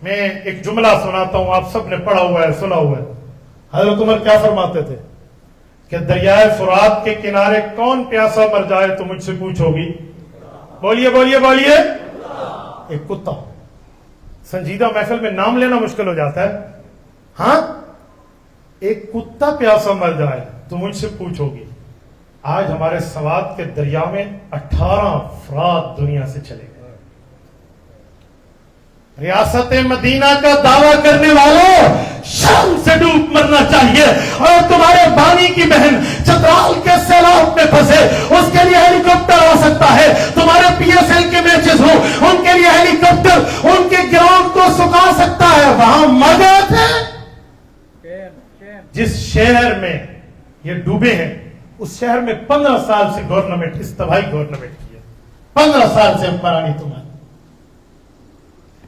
میں ایک جملہ سناتا ہوں، آپ سب نے پڑھا ہوا ہے، سنا ہوا ہے۔ حضرت عمر کیا فرماتے تھے کہ دریائے فرات کے کنارے کون پیاسا مر جائے تو مجھ سے پوچھو گی؟ بولیے بولیے بولیے۔ ایک کتا۔ سنجیدہ محفل میں نام لینا مشکل ہو جاتا ہے۔ ہاں، ایک کتا پیاسا مر جائے تو مجھ سے پوچھو گی۔ آج ہمارے سوات کے دریا میں 18 افراد دنیا سے چلے گئے۔ ریاست مدینہ کا دعویٰ کرنے والوں، شرم سے ڈوب مرنا چاہیے۔ اور تمہارے بانی کی بہن چترال کے سیلاب میں پھنسے، اس کے لیے ہیلی کاپٹر آ سکتا ہے۔ تمہارے پی ایس ایل کے میچز ہوں، ان کے لیے ہیلی کاپٹر ان کے گراؤنڈ کو سکھا سکتا ہے۔ وہاں مر گئے تھے۔ جس شہر میں یہ ڈوبے ہیں، اس شہر میں 15 سال سے گورنمنٹ استبائی گورنمنٹ کی ہے۔ 15 سال سے حکمرانی تمہاری۔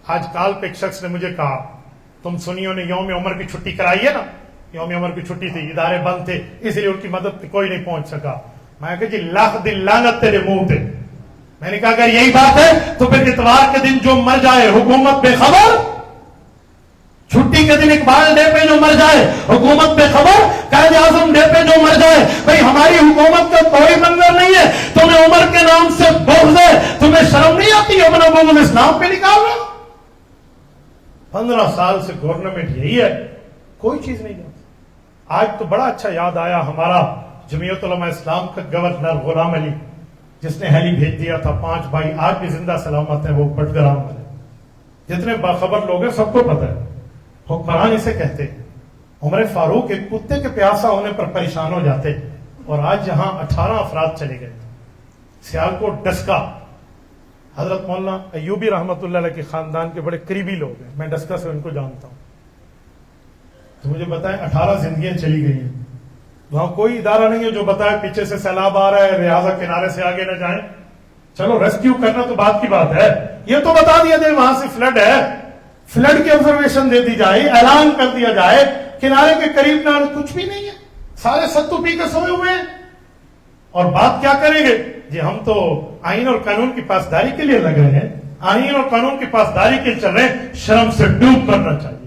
آج کال پہ ایک شخص نے مجھے کہا، تم سنیوں نے یوم عمر کی چھٹی کرائی ہے نا، یوم عمر کی چھٹی تھی، ادارے بند تھے، اس لیے ان کی مدد پہ کوئی نہیں پہنچ سکا۔ میں نے کہا جی لاکھ دن لعنت تیرے منہ پہ۔ میں نے کہا اگر یہی بات ہے تو پھر اتوار کے دن جو مر جائے حکومت بے خبر، چھٹی کے دن اقبال ڈے پہ جو مر جائے حکومت بے خبر، قائد اعظم ڈے پہ جو مر جائے، بھئی ہماری حکومت کا کوئی منظر نہیں ہے، تمہیں عمر کے نام سے بغض ہے، تمہیں شرم نہیں آتی اپنا بغض اسلام پہ نکال رہا؟ 15 سال سے گورنمنٹ یہی ہے، کوئی چیز نہیں جانتی۔ آج تو بڑا اچھا یاد آیا، ہمارا جمعیت علماء اسلام کا گورنر غلام علی، جس نے ہیلی بھیج دیا تھا، 5 بھائی آج بھی زندہ سلامت ہیں، وہ بٹگرام والے۔ جتنے باخبر لوگ ہیں سب کو پتہ ہے، حکمران اسے کہتے ہیں۔ عمر فاروق ایک کتے کے پیاسا ہونے پر پریشان ہو جاتے، اور آج یہاں 18 افراد چلے گئے۔ سیالکوٹ ڈسکا، حضرت مولانا ایوبی رحمت اللہ علیہ کے خاندان کے بڑے قریبی لوگ ہیں، میں ڈسکا سے ان کو جانتا ہوں۔ تو مجھے بتائیں 18 زندگیاں چلی گئی ہیں، وہاں کوئی ادارہ نہیں ہے جو بتائے پیچھے سے سیلاب آ رہا ہے، لہٰذا کنارے سے آگے نہ جائیں۔ چلو ریسکیو کرنا تو بات کی بات ہے، یہ تو بتا دیا جائے وہاں سے فلڈ ہے، فلڈ کی آبزرویشن دے دی جائے، اعلان کر دیا جائے، کنارے کے قریب نہ، کچھ بھی نہیں ہے، سارے ستو پی کے سوئے ہوئے ہیں۔ اور بات کیا کریں گے جی؟ ہم تو آئین اور قانون کی پاسداری کے لیے لگ رہے ہیں، آئین اور قانون کی پاسداری کے چل رہے ہیں، شرم سے ڈوب مرنا چاہیے۔